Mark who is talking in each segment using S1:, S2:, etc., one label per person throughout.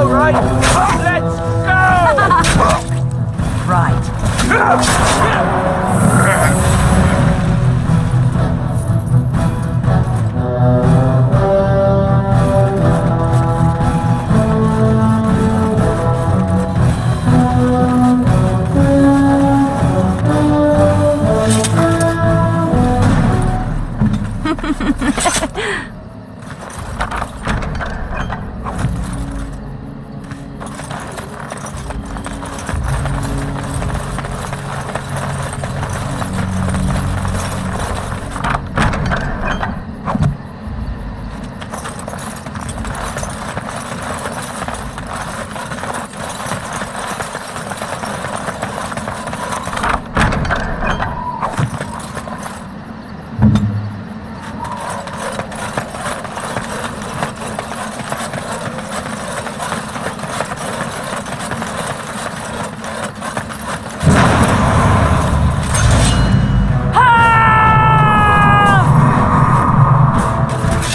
S1: All right, let's go!
S2: Right.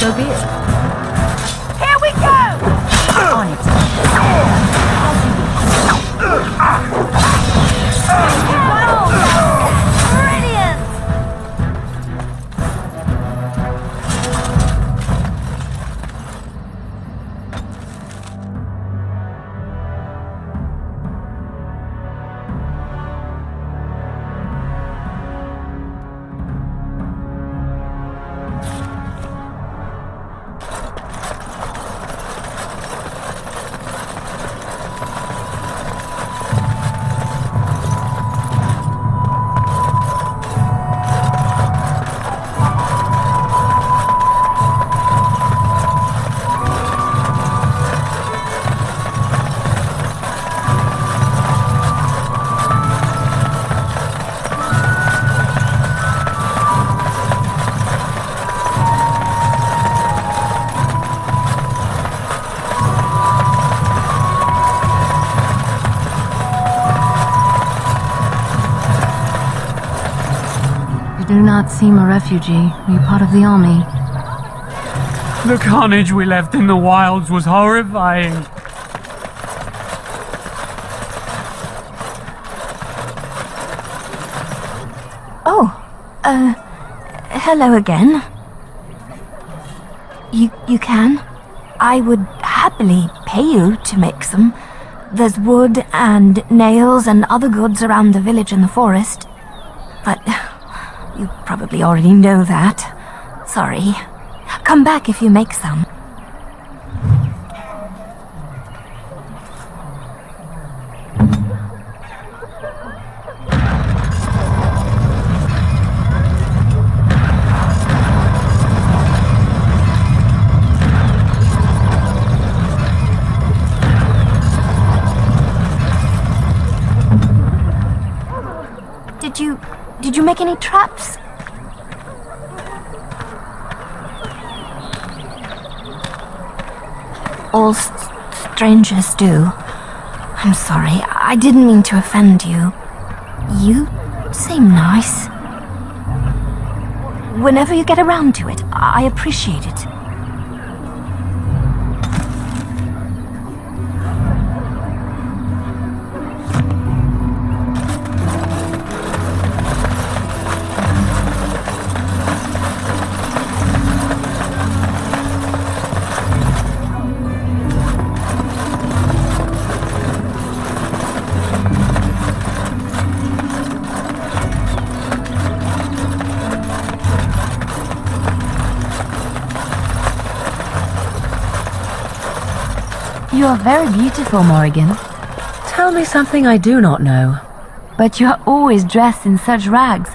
S2: So be it.
S3: Here we go!
S2: On it.
S3: Brilliant!
S4: You do not seem a refugee. Are you part of the army?
S1: The carnage we left in the wilds was horrifying.
S3: Oh, hello again. You can? I would happily pay you to make some. There's wood and nails and other goods around the village and the forest. But you probably already know that. Sorry. Come back if you make some. Did you make any traps? All strangers do. I'm sorry, I didn't mean to offend you. You seem nice. Whenever you get around to it, I appreciate it.
S4: You are very beautiful, Morrigan.
S2: Tell me something I do not know.
S4: But you are always dressed in such rags.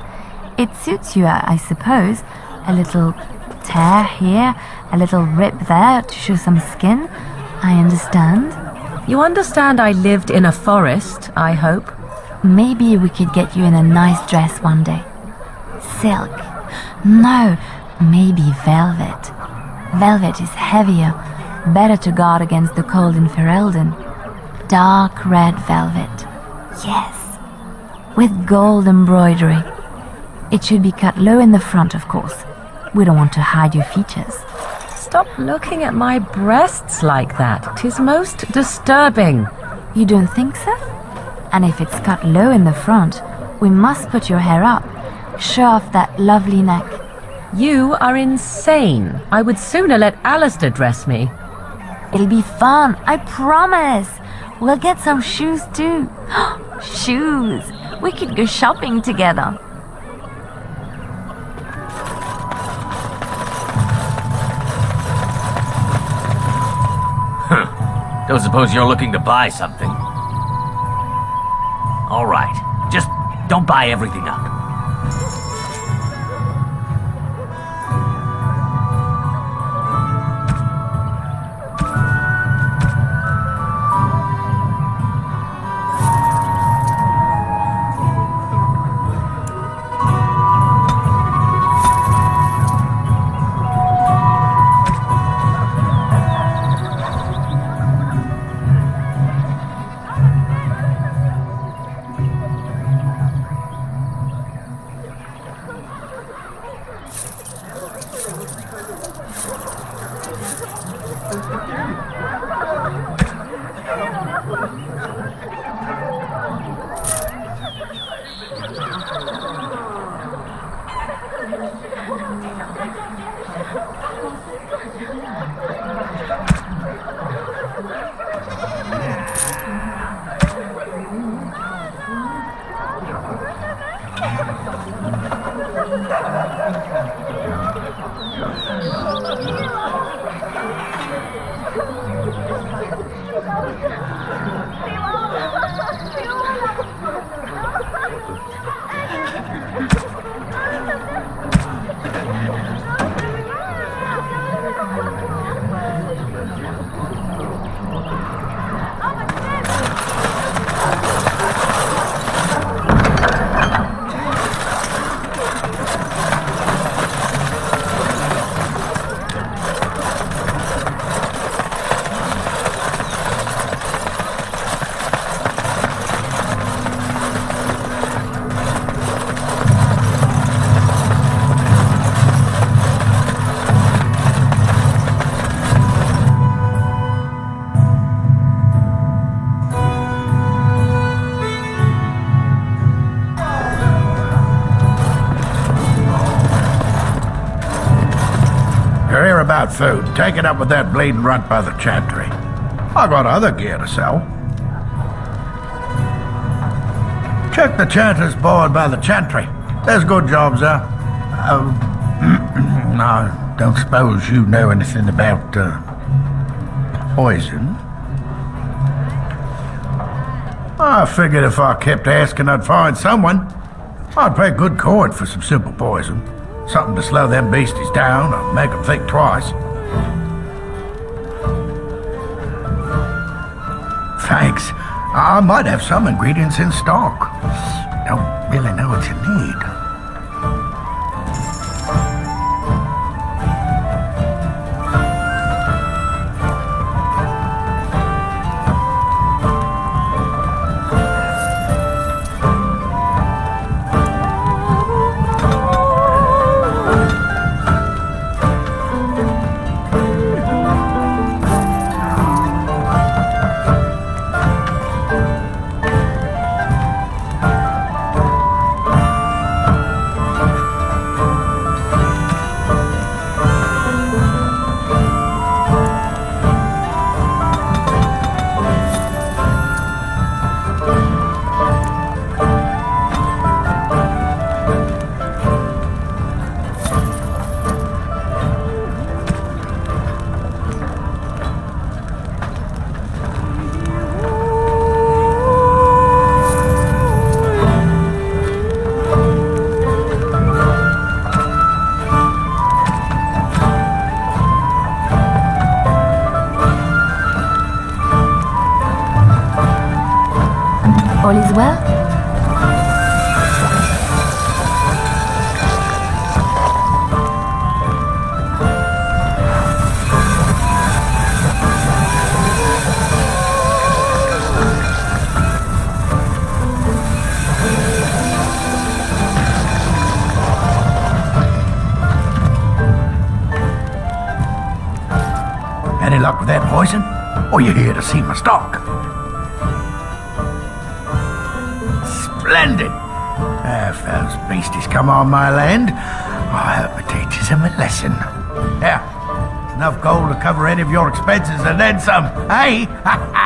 S4: It suits you, I suppose. A little tear here, a little rip there to show some skin. I understand.
S2: You understand I lived in a forest, I hope?
S4: Maybe we could get you in a nice dress one day. Silk. No, maybe velvet. Velvet is heavier, better to guard against the cold in Ferelden. Dark red velvet. Yes. With gold embroidery. It should be cut low in the front, of course. We don't want to hide your features.
S2: stop looking at my breasts like that. 'Tis most disturbing.
S4: You don't think so? And if it's cut low in the front, we must put your hair up. Show off that lovely neck.
S2: You are insane. I would sooner let Alistair dress me.
S4: It'll be fun, I promise. We'll get some shoes too. Shoes! We could go shopping together.
S5: Don't suppose you're looking to buy something? All right, just don't buy everything up.
S6: About food, take it up with that bleeding runt by the chantry. I got other gear to sell. Check the chanter's board by the chantry. There's good jobs there. I don't suppose you know anything about poison. I figured if I kept asking, I'd find someone. I'd pay good coin for some simple poison. Something to slow them beasties down or make them think twice. Thanks. I might have some ingredients in stock. Don't really know what you need.
S4: All is well?
S6: luck with that poison? Or you here to see my stock? Splendid! If those beasties come on my land, I hope it teaches them a lesson. Yeah, enough gold to cover any of your expenses and then some, hey? Ha ha!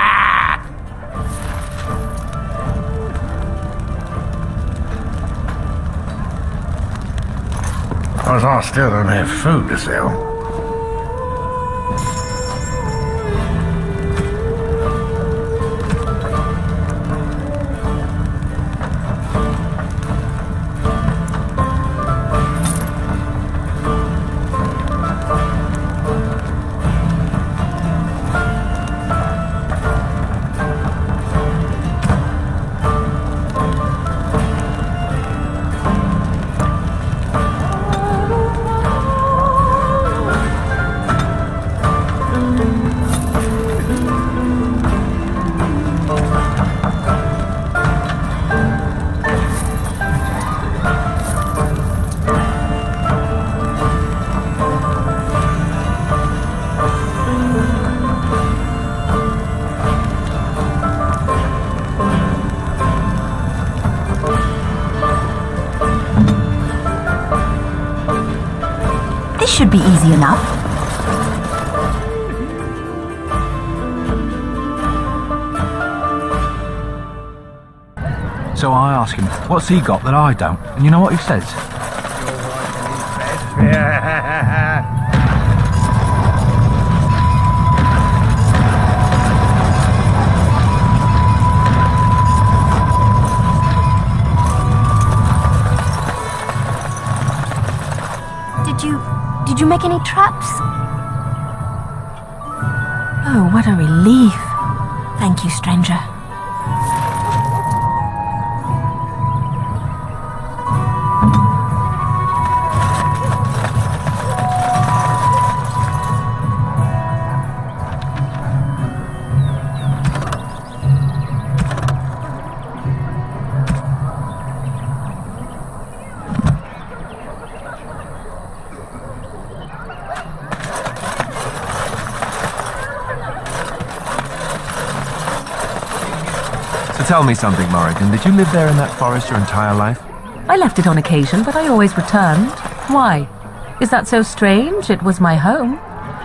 S6: Because I still don't have food to sell.
S3: This should be easy enough.
S7: So I ask him, what's he got that I don't? And you know what he says?
S3: Did you make any traps? Oh, what a relief. Thank you, stranger.
S7: Tell me something, Morrigan. Did you live there in that forest your entire life?
S2: I left it on occasion, but I always returned. Why? Is that so strange? It was my home.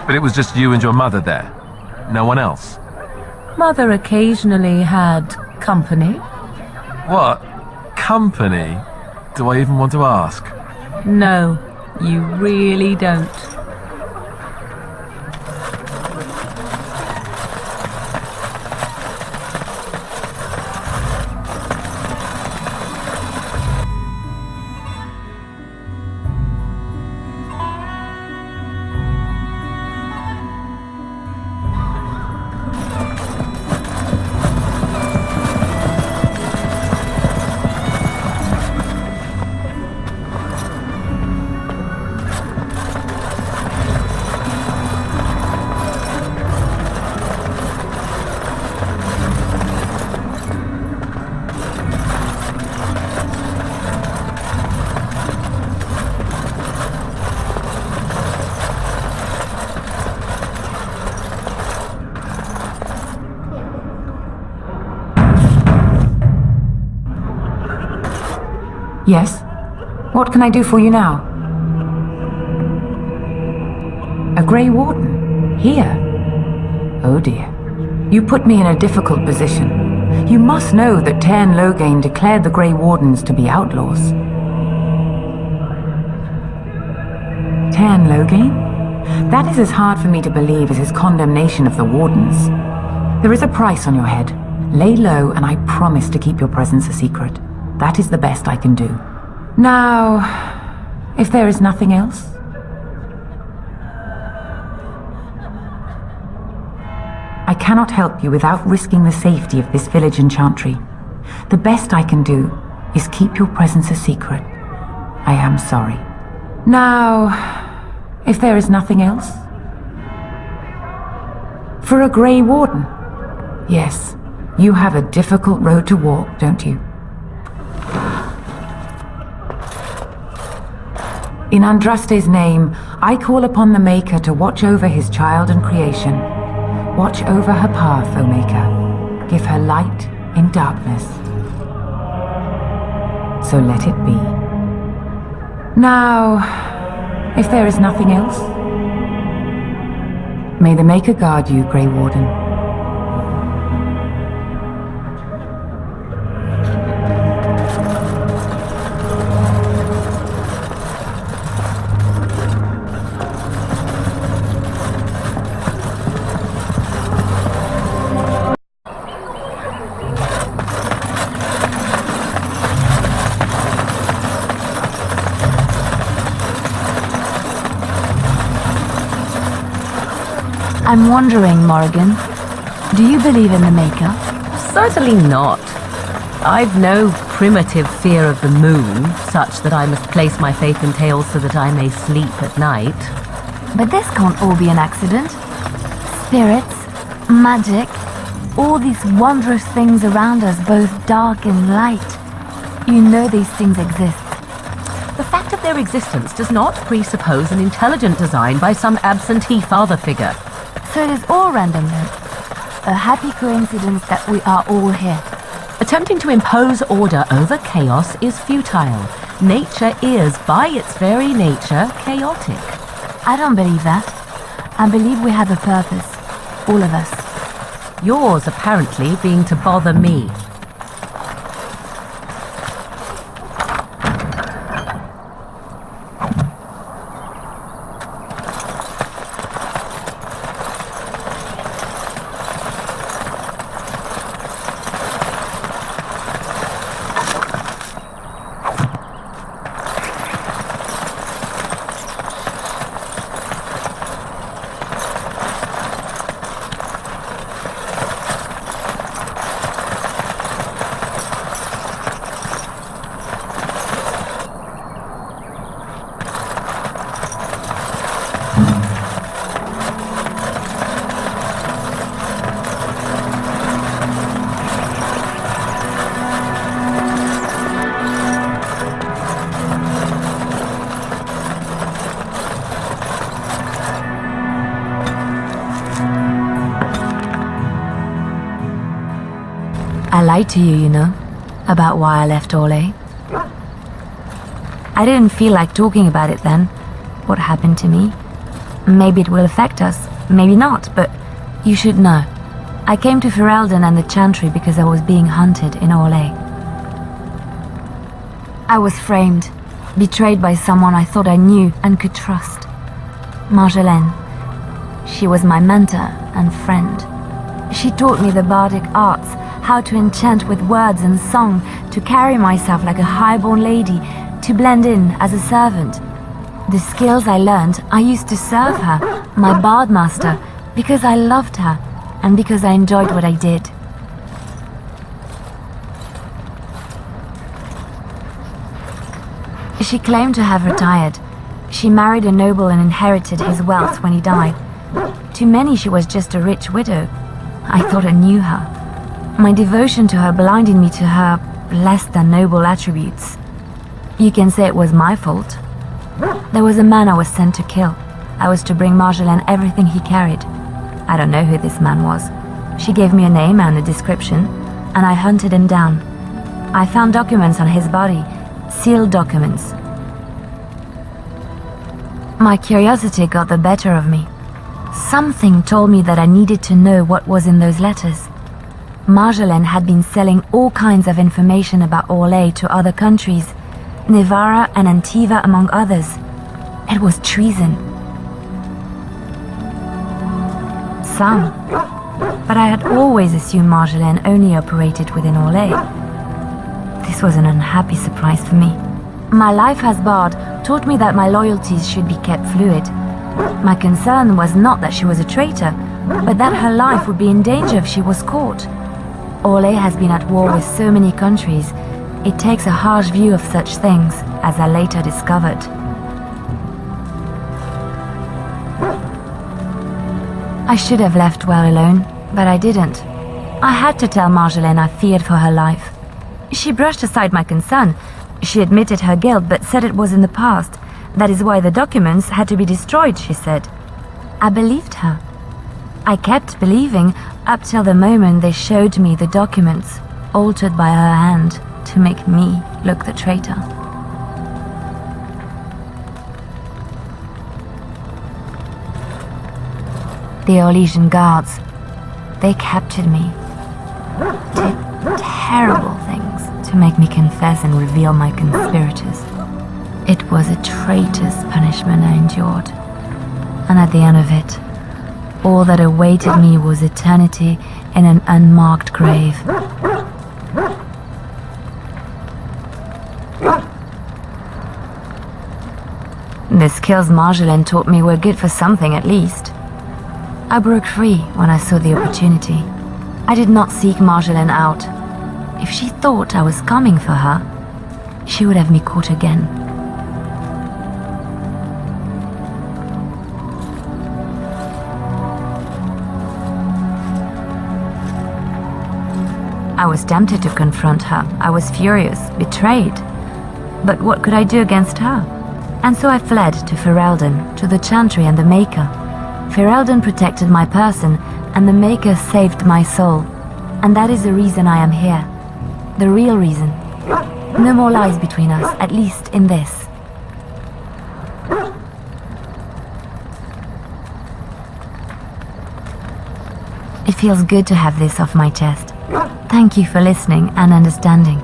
S7: But it was just you and your mother there? No one else?
S2: Mother occasionally had company.
S7: What? Company? Do I even want to ask?
S2: No, you really don't.
S8: Yes? What can I do for you now? A Grey Warden? Here? Oh dear. You put me in a difficult position. You must know that Tairn Loghain declared the Grey Wardens to be outlaws. Tairn Loghain? That is as hard for me to believe as his condemnation of the Wardens. There is a price on your head. Lay low and I promise to keep your presence a secret. That is the best I can do. Now, if there is nothing else... I cannot help you without risking the safety of this village in Chantry. The best I can do is keep your presence a secret. I am sorry. Now, if there is nothing else... For a Grey Warden? Yes, you have a difficult road to walk, don't you? In Andraste's name, I call upon the Maker to watch over his child and creation. Watch over her path, O Maker. Give her light in darkness. So let it be. Now, if there is nothing else, may the Maker guard you, Grey Warden.
S4: I'm wondering, Morrigan, do you believe in the Maker?
S2: Certainly not. I've no primitive fear of the moon, such that I must place my faith in tales so that I may sleep at night.
S4: But this can't all be an accident. Spirits, magic, all these wondrous things around us, both dark and light. You know these things exist.
S2: The fact of their existence does not presuppose an intelligent design by some absentee father figure.
S4: So it is all random then. A happy coincidence that we are all here.
S2: Attempting to impose order over chaos is futile. Nature is, by its very nature, chaotic.
S4: I don't believe that. I believe we have a purpose. All of us.
S2: Yours, apparently, being to bother me.
S4: I lied to you, you know, about why I left Orlais. I didn't feel like talking about it then, what happened to me. Maybe it will affect us, maybe not, but you should know. I came to Ferelden and the Chantry because I was being hunted in Orlais. I was framed, betrayed by someone I thought I knew and could trust. Marjolaine. She was my mentor and friend. She taught me the bardic arts, how to enchant with words and song, to carry myself like a highborn lady, to blend in as a servant. The skills I learned, I used to serve her, my bard master, because I loved her and because I enjoyed what I did. She claimed to have retired. She married a noble and inherited his wealth when he died. To many she was just a rich widow. I thought I knew her. My devotion to her blinded me to her less than noble attributes. You can say it was my fault. There was a man I was sent to kill. I was to bring Marjolaine everything he carried. I don't know who this man was. She gave me a name and a description, and I hunted him down. I found documents on his body, sealed documents. My curiosity got the better of me. Something told me that I needed to know what was in those letters. Marjolaine had been selling all kinds of information about Orlais to other countries, Nevarra and Antiva among others. It was treason. Some. But I had always assumed Marjolaine only operated within Orlais. This was an unhappy surprise for me. My life as bard taught me that my loyalties should be kept fluid. My concern was not that she was a traitor, but that her life would be in danger if she was caught. Orlais has been at war with so many countries. It takes a harsh view of such things, as I later discovered. I should have left well alone, but I didn't. I had to tell Marjolaine I feared for her life. She brushed aside my concern. She admitted her guilt, but said it was in the past. That is why the documents had to be destroyed, she said. I believed her. I kept believing up till the moment they showed me the documents, altered by her hand to make me look the traitor. The Orlesian guards, they captured me. Did terrible things to make me confess and reveal my conspirators. It was a traitor's punishment I endured. And at the end of it, all that awaited me was eternity in an unmarked grave. The skills Marjolaine taught me were good for something at least. I broke free when I saw the opportunity. I did not seek Marjolaine out. If she thought I was coming for her, she would have me caught again. I was tempted to confront her. I was furious, betrayed. But what could I do against her? And so I fled to Ferelden, to the Chantry and the Maker. Ferelden protected my person, and the Maker saved my soul. And that is the reason I am here. The real reason. No more lies between us, at least in this. It feels good to have this off my chest. Thank you for listening and understanding.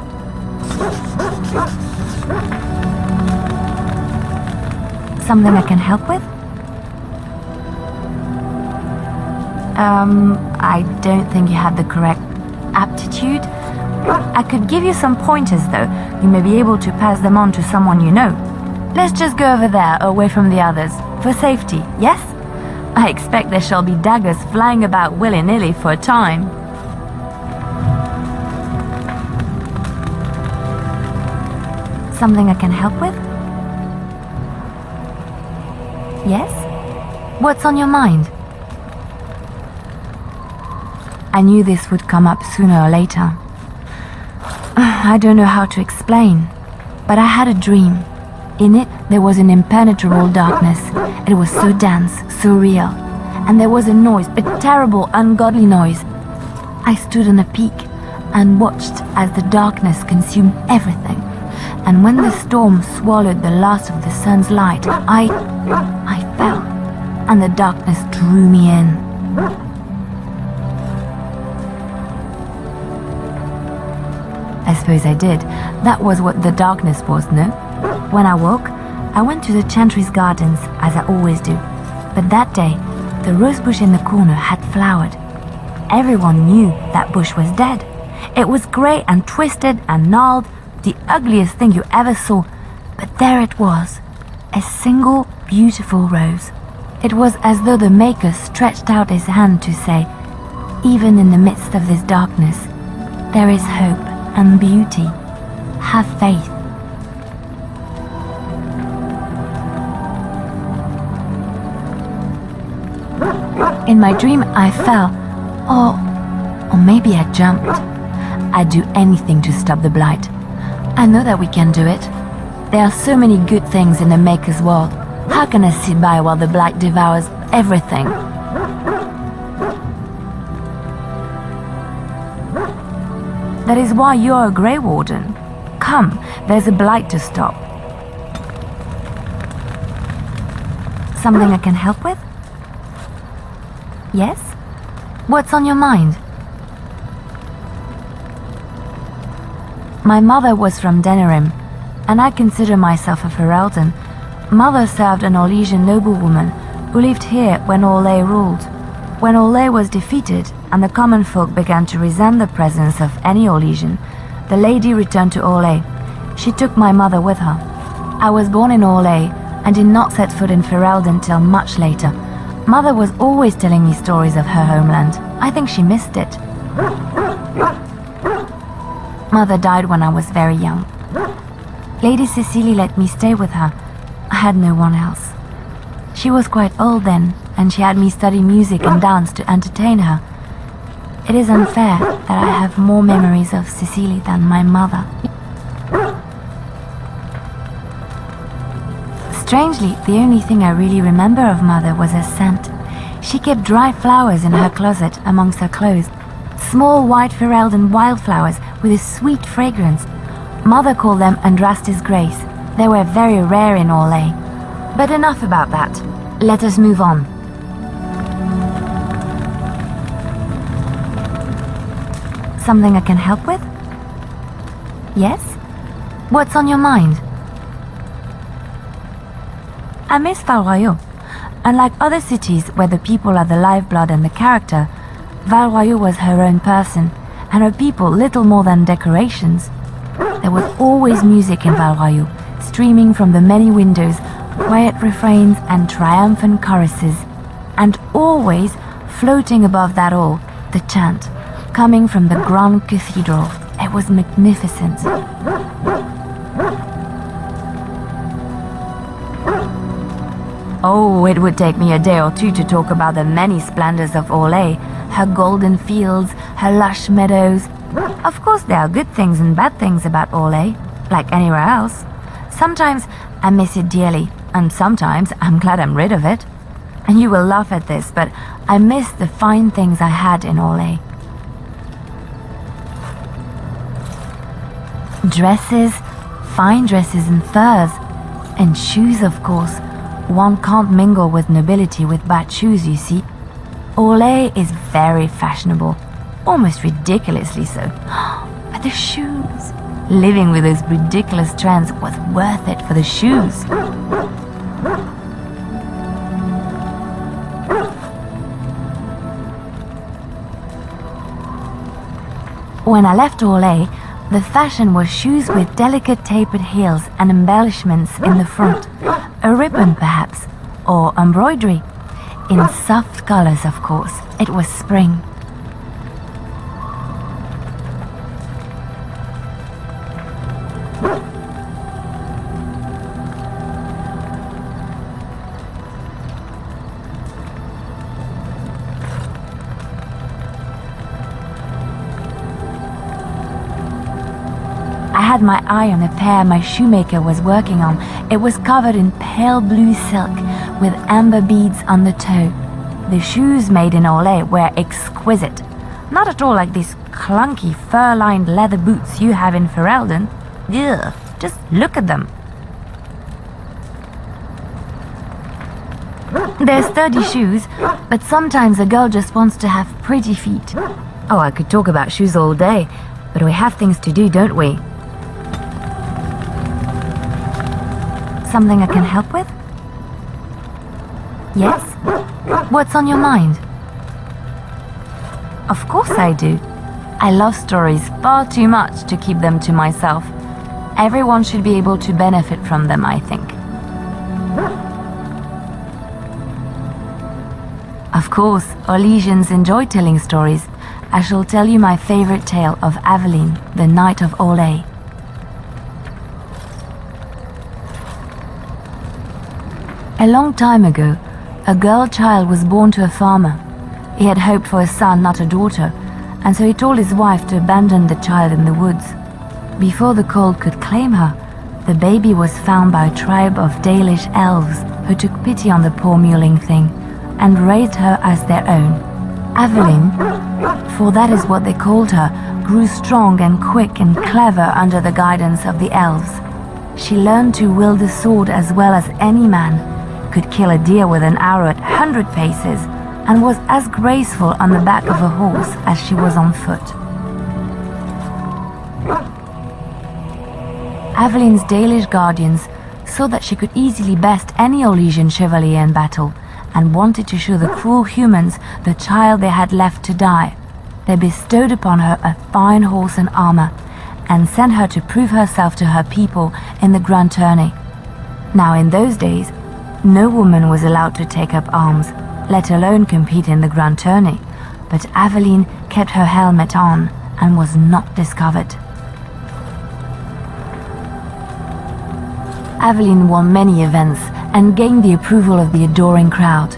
S4: Something I can help with? I don't think you have the correct aptitude. I could give you some pointers, though. You may be able to pass them on to someone you know. Let's just go over there, away from the others, for safety, yes? I expect there shall be daggers flying about willy-nilly for a time. Something I can help with? Yes? What's on your mind? I knew this would come up sooner or later. I don't know how to explain, but I had a dream. In it, there was an impenetrable darkness. It was so dense, so real. And there was a noise, a terrible, ungodly noise. I stood on a peak and watched as the darkness consumed everything. And when the storm swallowed the last of the sun's light, I fell, and the darkness drew me in. I suppose I did. That was what the darkness was, no? When I woke, I went to the Chantry's gardens, as I always do. But that day, the rose bush in the corner had flowered. Everyone knew that bush was dead. It was grey and twisted and gnarled, the ugliest thing you ever saw. But there it was, a single beautiful rose. It was as though the Maker stretched out his hand to say, even in the midst of this darkness, there is hope and beauty. Have faith. In my dream, I fell, or maybe I jumped. I'd do anything to stop the blight. I know that we can do it. There are so many good things in the Maker's world. How can I sit by while the blight devours everything? That is why you're a Grey Warden. Come, there's a blight to stop. Something I can help with? Yes? What's on your mind? My mother was from Denerim, and I consider myself a Ferelden. Mother served an Orlesian noblewoman who lived here when Orlais ruled. When Orlais was defeated and the common folk began to resent the presence of any Orlesian, the lady returned to Orlais. She took my mother with her. I was born in Orlais and did not set foot in Ferelden till much later. Mother was always telling me stories of her homeland. I think she missed it. Mother died when I was very young. Lady Cecily let me stay with her. I had no one else. She was quite old then, and she had me study music and dance to entertain her. It is unfair that I have more memories of Cecily than my mother. Strangely, the only thing I really remember of Mother was her scent. She kept dry flowers in her closet amongst her clothes. Small white Ferelden wildflowers with a sweet fragrance. Mother called them Andrastis Grace. They were very rare in Orlais. But enough about that. Let us move on. Something I can help with? Yes? What's on your mind? I miss Val Royeaux. Unlike other cities where the people are the lifeblood and the character, Val Royeaux was her own person, and her people little more than decorations. There was always music in Val Royeaux, streaming from the many windows, quiet refrains and triumphant choruses, and always, floating above that all, the chant, coming from the Grand Cathedral. It was magnificent. Oh, it would take me a day or two to talk about the many splendors of Orlais, her golden fields, her lush meadows. Of course, there are good things and bad things about Orlais, like anywhere else. Sometimes I miss it dearly, and sometimes I'm glad I'm rid of it. And you will laugh at this, but I miss the fine things I had in Orlais. Dresses, fine dresses and furs, and shoes, of course. One can't mingle with nobility with bad shoes, you see. Orlais is very fashionable, almost ridiculously so. But the shoes, living with those ridiculous trends was worth it for the shoes. When I left Orlais, the fashion was shoes with delicate tapered heels and embellishments in the front, a ribbon perhaps, or embroidery. In soft colors, of course. It was spring. I had my eye on a pair my shoemaker was working on. It was covered in pale blue silk with amber beads on the toe. The shoes made in Orlais were exquisite. Not at all like these clunky fur-lined leather boots you have in Ferelden. Ugh, just look at them. They're sturdy shoes, but sometimes a girl just wants to have pretty feet. Oh, I could talk about shoes all day, but we have things to do, don't we? Something I can help with? Yes? What's on your mind? Of course I do. I love stories far too much to keep them to myself. Everyone should be able to benefit from them, I think. Of course, Orlesians enjoy telling stories. I shall tell you my favorite tale of Aveline, the Knight of Orlais. A long time ago, a girl child was born to a farmer. He had hoped for a son, not a daughter, and so he told his wife to abandon the child in the woods. Before the cold could claim her, the baby was found by a tribe of Dalish elves who took pity on the poor mewling thing and raised her as their own. Aveline, for that is what they called her, grew strong and quick and clever under the guidance of the elves. She learned to wield the sword as well as any man, could kill a deer with an arrow at 100 paces, and was as graceful on the back of a horse as she was on foot. Aveline's Dalish guardians saw that she could easily best any Orlesian chevalier in battle, and wanted to show the cruel humans the child they had left to die. They bestowed upon her a fine horse and armor, and sent her to prove herself to her people in the Grand Tourney. Now in those days, no woman was allowed to take up arms, let alone compete in the Grand Tourney, but Aveline kept her helmet on and was not discovered. Aveline won many events and gained the approval of the adoring crowd.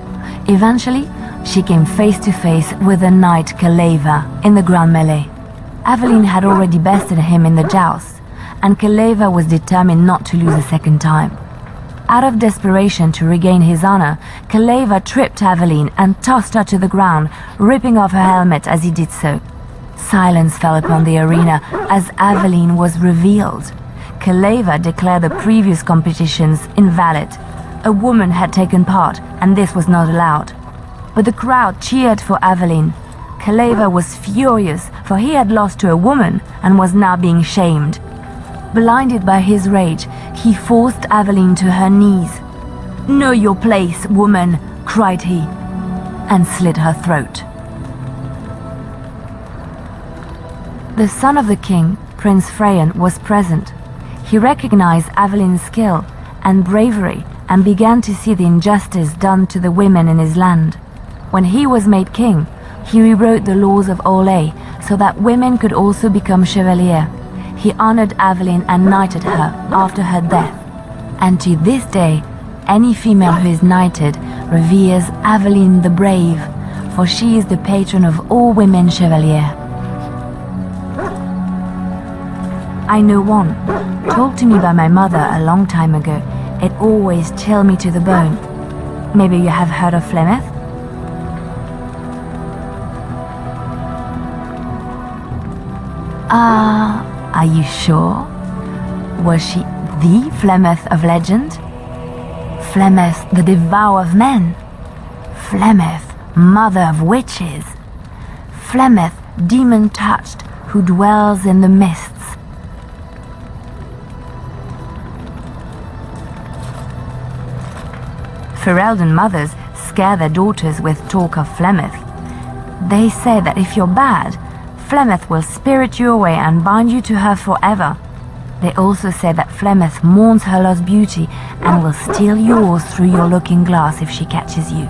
S4: Eventually, she came face to face with the knight Keleva in the Grand Melee. Aveline had already bested him in the joust, and Keleva was determined not to lose a second time. Out of desperation to regain his honor, Kaleva tripped Aveline and tossed her to the ground, ripping off her helmet as he did so. Silence fell upon the arena as Aveline was revealed. Kaleva declared the previous competitions invalid. A woman had taken part, and this was not allowed. But the crowd cheered for Aveline. Kaleva was furious, for he had lost to a woman and was now being shamed. Blinded by his rage, he forced Aveline to her knees. "Know your place, woman," cried he, and slit her throat. The son of the king, Prince Freyan, was present. He recognized Aveline's skill and bravery and began to see the injustice done to the women in his land. When he was made king, he rewrote the laws of Orlais so that women could also become chevalier. He honored Aveline and knighted her after her death. And to this day, any female who is knighted reveres Aveline the Brave, for she is the patron of all women chevalier. I know one, told to me by my mother a long time ago. It always chilled me to the bone. Maybe you have heard of Flemeth? Are you sure? Was she the Flemeth of legend? Flemeth, the devourer of men? Flemeth, mother of witches? Flemeth, demon-touched, who dwells in the mists? Ferelden mothers scare their daughters with talk of Flemeth. They say that if you're bad, Flemeth will spirit you away and bind you to her forever. They also say that Flemeth mourns her lost beauty and will steal yours through your looking glass if she catches you.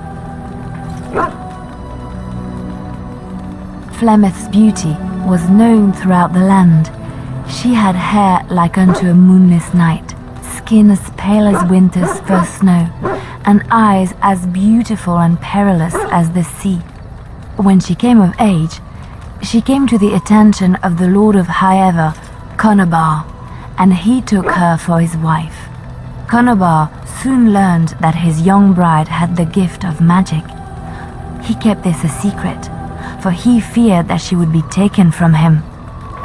S4: Flemeth's beauty was known throughout the land. She had hair like unto a moonless night, skin as pale as winter's first snow, and eyes as beautiful and perilous as the sea. When she came of age, she came to the attention of the Lord of Highever, Conobar, and he took her for his wife. Conobar soon learned that his young bride had the gift of magic. He kept this a secret, for he feared that she would be taken from him.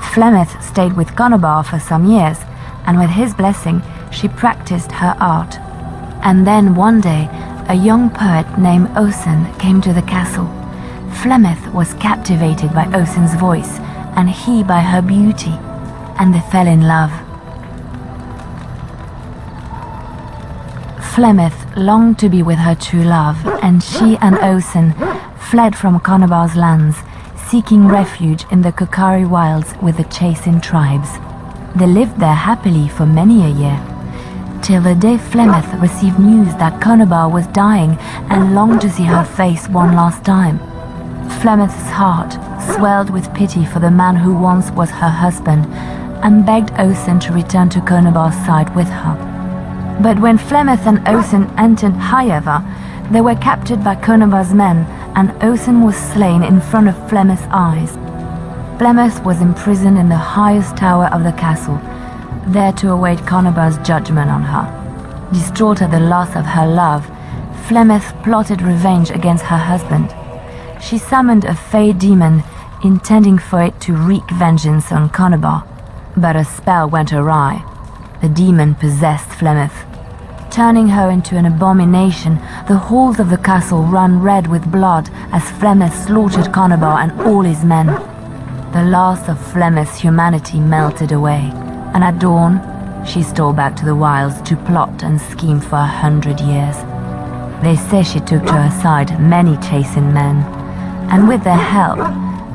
S4: Flemeth stayed with Conobar for some years, and with his blessing, she practiced her art. And then one day, a young poet named Osen came to the castle. Flemeth was captivated by Osen's voice, and he by her beauty, and they fell in love. Flemeth longed to be with her true love, and she and Osen fled from Conobar's lands, seeking refuge in the Kokari wilds with the Chasing tribes. They lived there happily for many a year, till the day Flemeth received news that Conobar was dying and longed to see her face one last time. Flemeth's heart swelled with pity for the man who once was her husband, and begged Osen to return to Conobar's side with her. But when Flemeth and Osen entered Highever, they were captured by Conobar's men, and Osen was slain in front of Flemeth's eyes. Flemeth was imprisoned in the highest tower of the castle, there to await Conobar's judgment on her. Distraught at the loss of her love, Flemeth plotted revenge against her husband. She summoned a fey demon, intending for it to wreak vengeance on Conobar. But a spell went awry. The demon possessed Flemeth. Turning her into an abomination, the halls of the castle ran red with blood as Flemeth slaughtered Conobar and all his men. The last of Flemeth's humanity melted away, and at dawn, she stole back to the wilds to plot and scheme for 100 years. They say she took to her side many Chasing men, and with their help,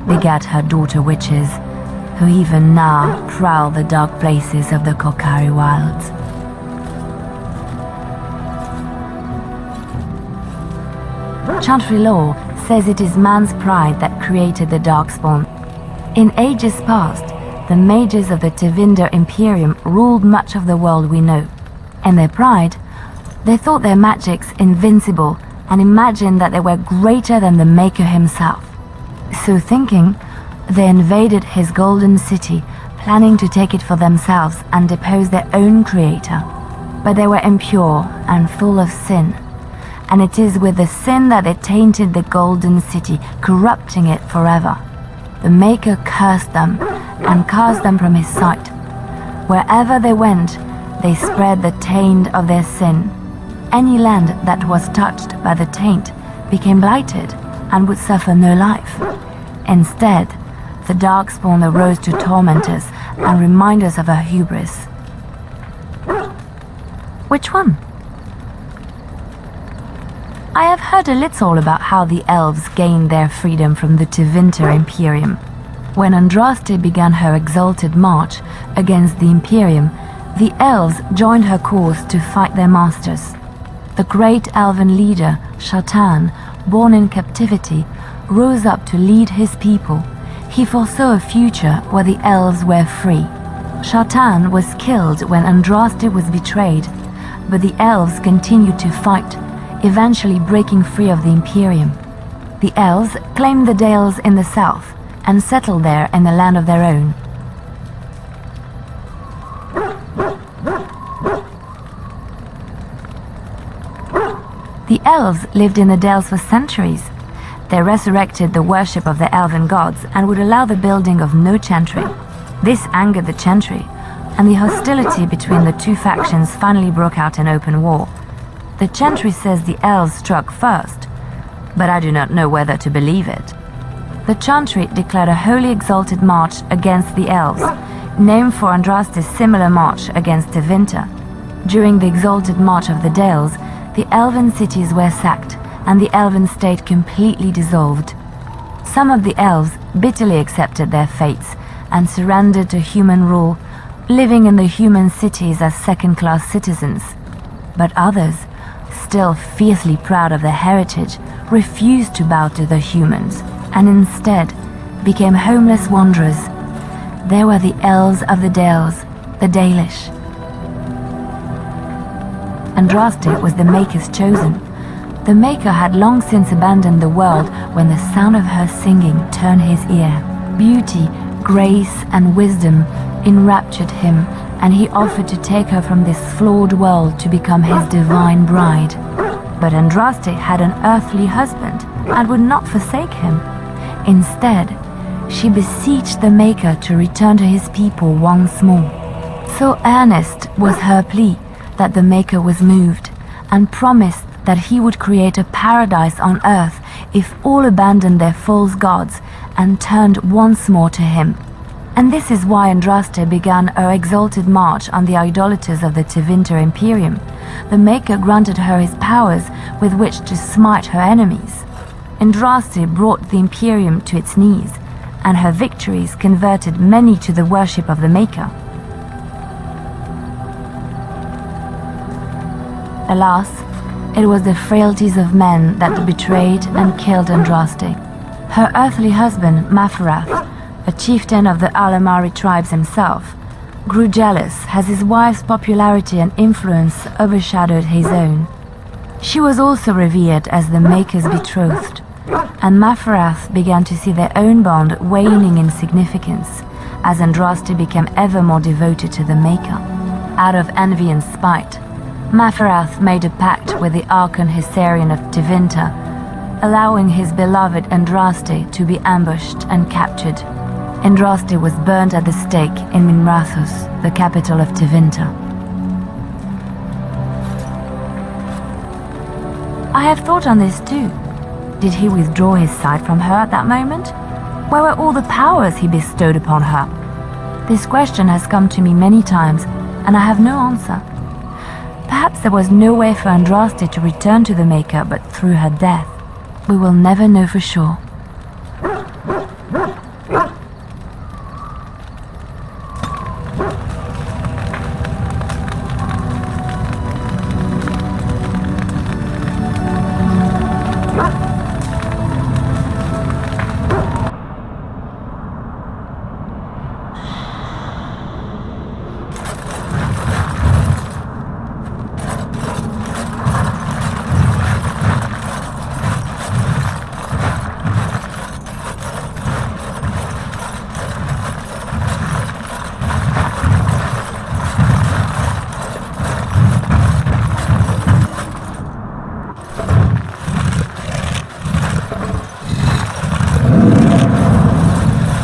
S4: begat her daughter witches, who even now prowl the dark places of the Kokari wilds. Chantry lore says it is man's pride that created the Darkspawn. In ages past, the mages of the Tevinder Imperium ruled much of the world we know. In their pride, they thought their magics invincible and imagined that they were greater than the Maker himself. So thinking, they invaded his golden city, planning to take it for themselves and depose their own creator. But they were impure, and full of sin. And it is with the sin that they tainted the Golden City, corrupting it forever. The Maker cursed them and cast them from his sight. Wherever they went, they spread the taint of their sin. Any land that was touched by the taint became blighted and would suffer no life. Instead, the Darkspawn arose to torment us and remind us of our hubris. Which one? I have heard a little about how the elves gained their freedom from the Tevinter Imperium. When Andraste began her exalted march against the Imperium, the elves joined her cause to fight their masters. The great elven leader, Shatan, born in captivity, rose up to lead his people. He foresaw a future where the elves were free. Shatan was killed when Andraste was betrayed, but the elves continued to fight, eventually breaking free of the Imperium. The elves claimed the Dales in the south and settled there in a land of their own. The elves lived in the Dales for centuries. They resurrected the worship of the elven gods and would allow the building of no chantry. This angered the chantry, and the hostility between the two factions finally broke out in open war. The chantry says the elves struck first, but I do not know whether to believe it. The chantry declared a holy exalted march against the elves, named for Andraste's similar march against Tevinter. During the exalted march of the Dales, the elven cities were sacked, and the elven state completely dissolved. Some of the elves bitterly accepted their fates and surrendered to human rule, living in the human cities as second-class citizens. But others, still fiercely proud of their heritage, refused to bow to the humans, and instead became homeless wanderers. They were the elves of the Dales, the Dalish. Andraste was the Maker's chosen. The Maker had long since abandoned the world when the sound of her singing turned his ear. Beauty, grace, and wisdom enraptured him, and he offered to take her from this flawed world to become his divine bride. But Andraste had an earthly husband and would not forsake him. Instead, she beseeched the Maker to return to his people once more. So earnest was her plea that the Maker was moved, and promised that he would create a paradise on earth if all abandoned their false gods and turned once more to him. And this is why Andraste began her exalted march on the idolaters of the Tevinter Imperium. The Maker granted her his powers with which to smite her enemies. Andraste brought the Imperium to its knees, and her victories converted many to the worship of the Maker. Alas, it was the frailties of men that betrayed and killed Andraste. Her earthly husband, Maferath, a chieftain of the Alamari tribes himself, grew jealous as his wife's popularity and influence overshadowed his own. She was also revered as the Maker's betrothed, and Maferath began to see their own bond waning in significance as Andraste became ever more devoted to the Maker. Out of envy and spite, Maferath made a pact with the Archon Hysarian of Tevinter, allowing his beloved Andraste to be ambushed and captured. Andraste was burned at the stake in Minrathous, the capital of Tevinter. I have thought on this too. Did he withdraw his sight from her at that moment? Where were all the powers he bestowed upon her? This question has come to me many times, and I have no answer. Perhaps there was no way for Andraste to return to the Maker but through her death. We will never know for sure.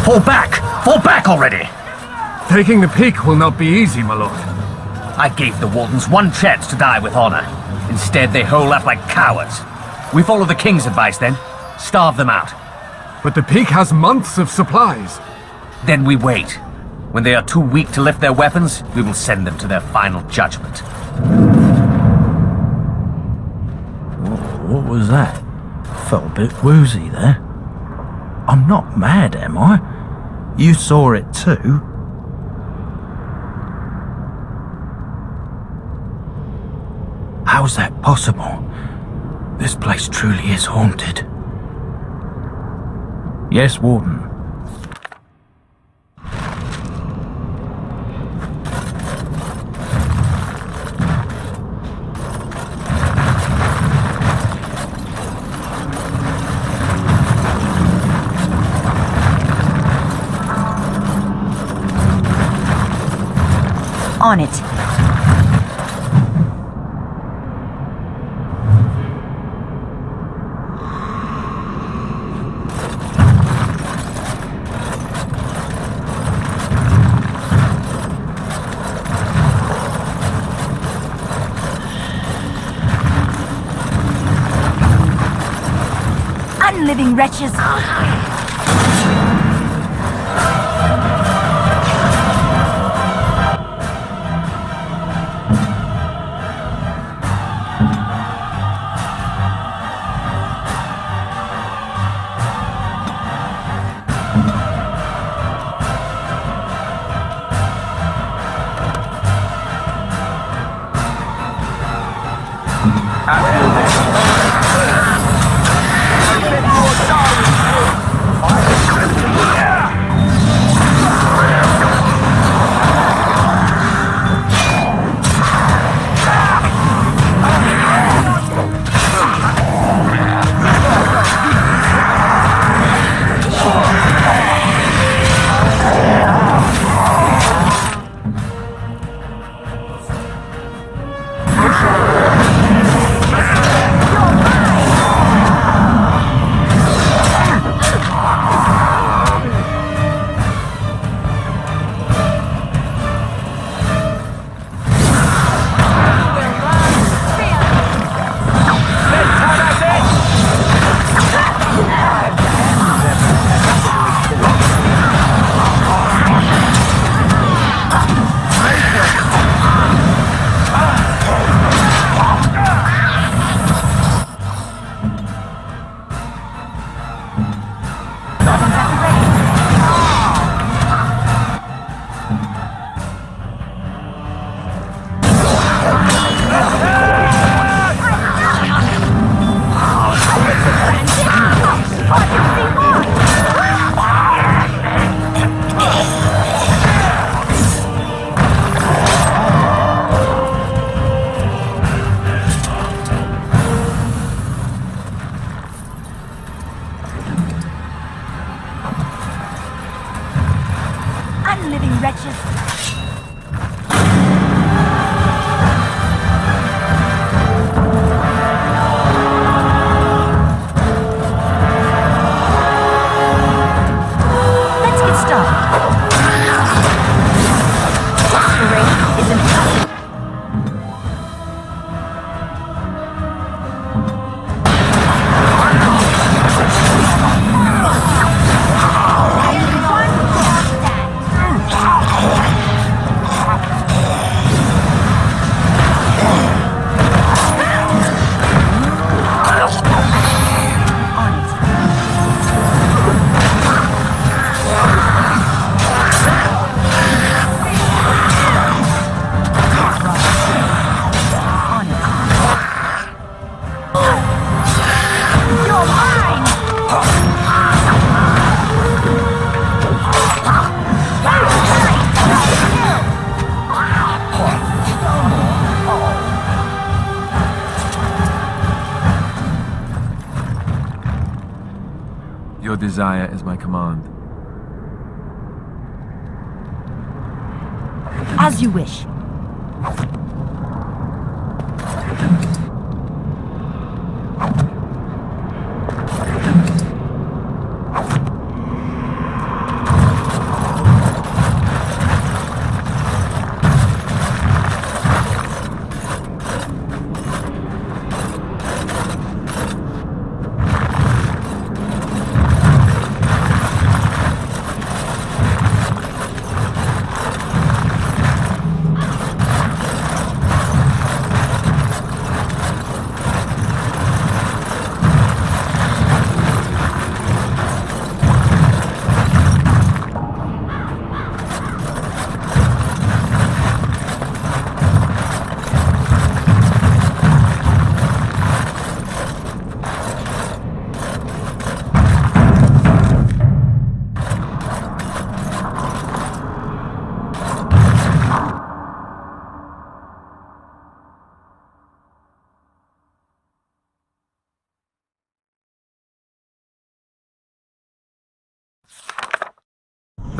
S5: Fall back! Fall back already!
S7: Taking the peak will not be easy, my lord.
S5: I gave the Wardens one chance to die with honor. Instead, they hole up like cowards. We follow the King's advice then. Starve them out.
S7: But the peak has months of supplies.
S5: Then we wait. When they are too weak to lift their weapons, we will send them to their final judgment.
S6: What was that? Felt a bit woozy there. I'm not mad, am I? You saw it too. How's that possible? This place truly is haunted. Yes, Warden.
S4: On it.
S3: Unliving wretches! Unliving wretches! Let's get started. Restoration is impossible.
S7: Your desire is my command.
S3: As you wish.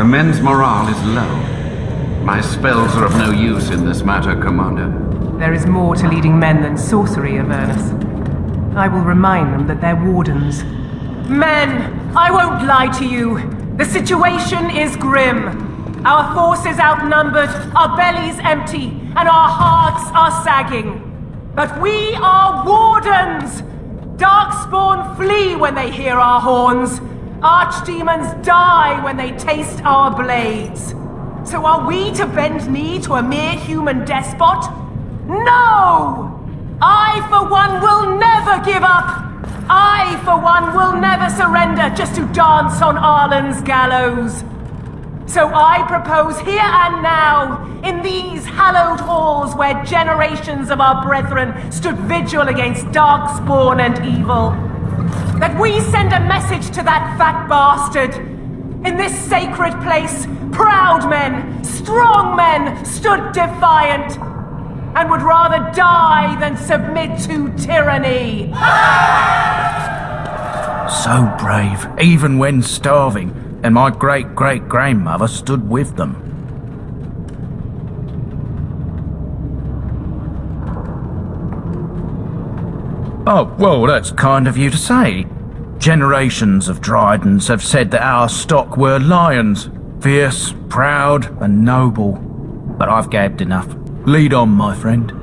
S9: The men's morale is low. My spells are of no use in this matter, Commander.
S10: There is more to leading men than sorcery, Avernus. I will remind them that they're wardens. Men, I won't lie to you. The situation is grim. Our forces outnumbered, our bellies empty, and our hearts are sagging. But we are wardens! Darkspawn flee when they hear our horns. Archdemons die when they taste our blades. So are we to bend knee to a mere human despot? No! I, for one, will never give up! I, for one, will never surrender just to dance on Arlen's gallows. So I propose here and now, in these hallowed halls where generations of our brethren stood vigil against darkspawn and evil, that we send a message to that fat bastard. In this sacred place, proud men, strong men stood defiant, and would rather die than submit to tyranny.
S6: So brave, even when starving, and my great-great-grandmother stood with them. Oh, well, that's kind of you to say. Generations of Dryadens have said that our stock were lions, fierce, proud, and noble. But I've gabbed enough. Lead on, my friend.